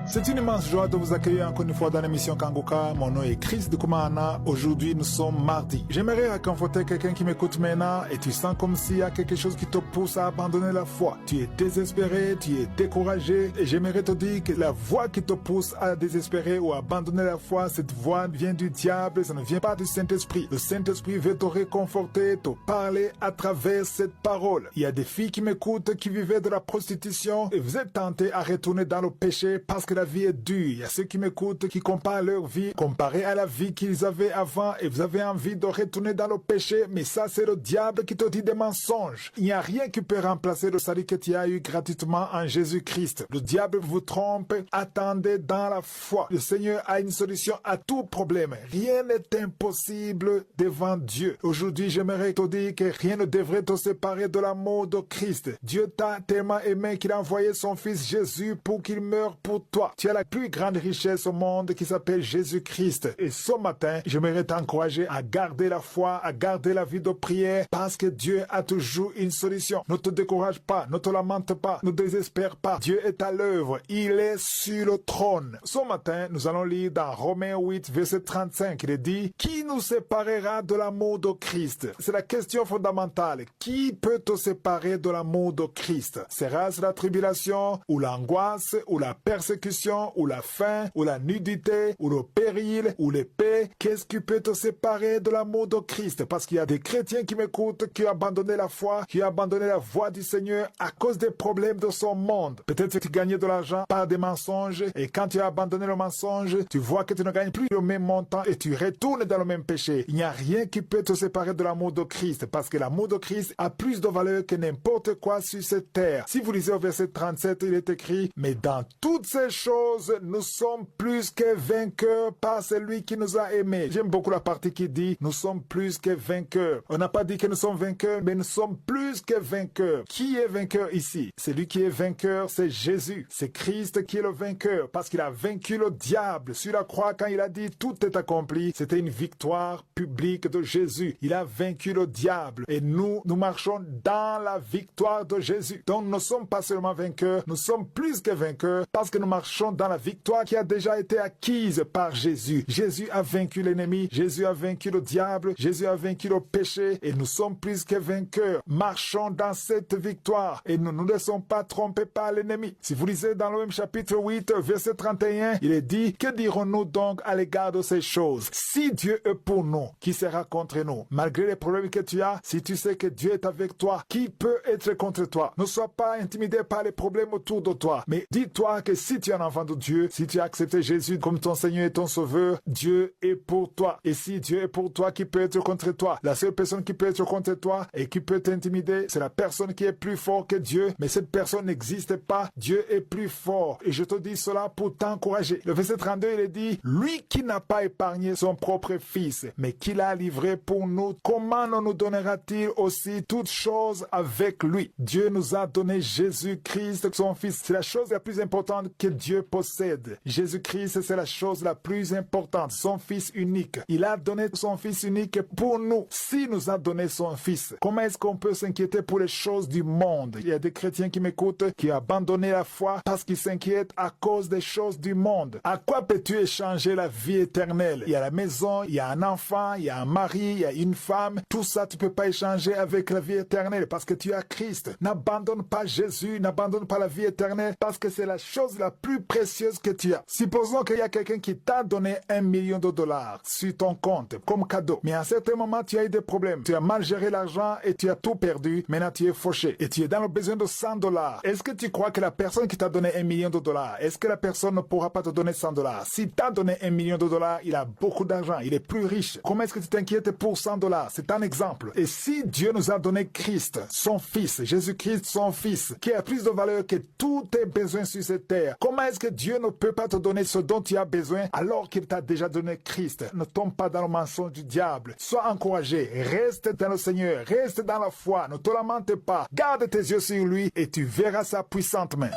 C'est une immense joie de vous accueillir encore une fois dans l'émission Kanguka. Mon nom est Chris de Kumana. Aujourd'hui, nous sommes mardi. J'aimerais réconforter quelqu'un qui m'écoute maintenant et tu sens comme s'il y a quelque chose qui te pousse à abandonner la foi. Tu es désespéré, tu es découragé et j'aimerais te dire que la voix qui te pousse à désespérer ou à abandonner la foi, cette voix vient du diable, ça ne vient pas du Saint-Esprit. Le Saint-Esprit veut te réconforter, te parler à travers cette parole. Il y a des filles qui m'écoutent qui vivaient de la prostitution et vous êtes tentés à retourner dans le péché parce que la vie est dure. Il y a ceux qui m'écoutent qui comparent leur vie comparée à la vie qu'ils avaient avant et vous avez envie de retourner dans le péché, mais ça c'est le diable qui te dit des mensonges. Il n'y a rien qui peut remplacer le salut que tu as eu gratuitement en Jésus-Christ. Le diable vous trompe, attendez dans la foi. Le Seigneur a une solution à tout problème. Rien n'est impossible devant Dieu. Aujourd'hui, j'aimerais te dire que rien ne devrait te séparer de l'amour de Christ. Dieu t'a tellement aimé qu'il a envoyé son fils Jésus pour qu'il meure pour toi. Tu as la plus grande richesse au monde qui s'appelle Jésus-Christ. Et ce matin, j'aimerais t'encourager à garder la foi, à garder la vie de prière parce que Dieu a toujours une solution. Ne te décourage pas, ne te lamente pas, ne désespère pas. Dieu est à l'œuvre. Il est sur le trône. Ce matin, nous allons lire dans Romains 8, verset 35. Il est dit, qui nous séparera de l'amour de Christ? C'est la question fondamentale. Qui peut te séparer de l'amour de Christ? Sera-ce la tribulation, ou l'angoisse, ou la persécution, ou la faim, ou la nudité, ou le péril, ou l'épée? Qu'est-ce qui peut te séparer de l'amour de Christ? Parce qu'il y a des chrétiens qui m'écoutent, qui ont abandonné la foi, qui ont abandonné la voie du Seigneur à cause des problèmes de son monde. Peut-être que tu gagnais de l'argent par des mensonges, et quand tu as abandonné le mensonge, tu vois que tu ne gagnes plus le même montant et tu retournes dans le même péché. Il n'y a rien qui peut te séparer de l'amour de Christ, parce que l'amour de Christ a plus de valeur que n'importe quoi sur cette terre. Si vous lisez au verset 37, il est écrit, mais dans toutes ces choses, nous sommes plus que vainqueurs par celui qui nous a aimés. J'aime beaucoup la partie qui dit, nous sommes plus que vainqueurs. On n'a pas dit que nous sommes vainqueurs, mais nous sommes plus que vainqueurs. Qui est vainqueur ici? Celui qui est vainqueur, c'est Jésus. C'est Christ qui est le vainqueur, parce qu'il a vaincu le diable sur la croix quand il a dit, tout est accompli. C'était une victoire publique de Jésus. Il a vaincu le diable. Et nous marchons dans la victoire de Jésus. Donc, nous ne sommes pas seulement vainqueurs, nous sommes plus que vainqueurs, parce que nous marchons dans la victoire qui a déjà été acquise par Jésus. Jésus a vaincu l'ennemi, Jésus a vaincu le diable, Jésus a vaincu le péché et nous sommes plus que vainqueurs. Marchons dans cette victoire et nous ne nous laissons pas tromper par l'ennemi. Si vous lisez dans le même chapitre 8, verset 31, il est dit, que dirons-nous donc à l'égard de ces choses? Si Dieu est pour nous, qui sera contre nous? Malgré les problèmes que tu as, si tu sais que Dieu est avec toi, qui peut être contre toi? Ne sois pas intimidé par les problèmes autour de toi, mais dis-toi que si tu es un enfant de Dieu, si tu as accepté Jésus comme ton Seigneur et ton Sauveur, Dieu est pour toi. Et si Dieu est pour toi, qui peut être contre toi? La seule personne qui peut être contre toi et qui peut t'intimider, c'est la personne qui est plus fort que Dieu. Mais cette personne n'existe pas. Dieu est plus fort. Et je te dis cela pour t'encourager. Le verset 32, il est dit, lui qui n'a pas épargné son propre fils, mais qui l'a livré pour nous, comment ne nous donnera-t-il aussi toutes choses avec lui? Dieu nous a donné Jésus-Christ, son fils. C'est la chose la plus importante que Dieu possède. Jésus-Christ, c'est la chose la plus importante, son fils unique. Il a donné son fils unique pour nous. S'il nous a donné son fils, comment est-ce qu'on peut s'inquiéter pour les choses du monde? Il y a des chrétiens qui m'écoutent, qui ont abandonné la foi parce qu'ils s'inquiètent à cause des choses du monde. À quoi peux-tu échanger la vie éternelle? Il y a la maison, il y a un enfant, il y a un mari, il y a une femme. Tout ça, tu peux pas échanger avec la vie éternelle parce que tu as Christ. N'abandonne pas Jésus, n'abandonne pas la vie éternelle parce que c'est la chose la plus précieuse que tu as. Supposons qu'il y a quelqu'un qui t'a donné $1 million sur ton compte comme cadeau. Mais à un certain moment, tu as eu des problèmes. Tu as mal géré l'argent et tu as tout perdu. Maintenant, tu es fauché et tu es dans le besoin de $100. Est-ce que tu crois que la personne qui t'a donné $1 million, est-ce que la personne ne pourra pas te donner $100? Si t'as donné $1 million, il a beaucoup d'argent. Il est plus riche. Comment est-ce que tu t'inquiètes pour $100? C'est un exemple. Et si Dieu nous a donné Christ, son fils, Jésus-Christ, son fils, qui a plus de valeur que tous tes besoins sur cette terre, comment est-ce que Dieu ne peut pas te donner ce dont tu as besoin alors qu'il t'a déjà donné Christ? Ne tombe pas dans le mensonge du diable. Sois encouragé. Reste dans le Seigneur. Reste dans la foi. Ne te lamente pas. Garde tes yeux sur lui et tu verras sa puissante main.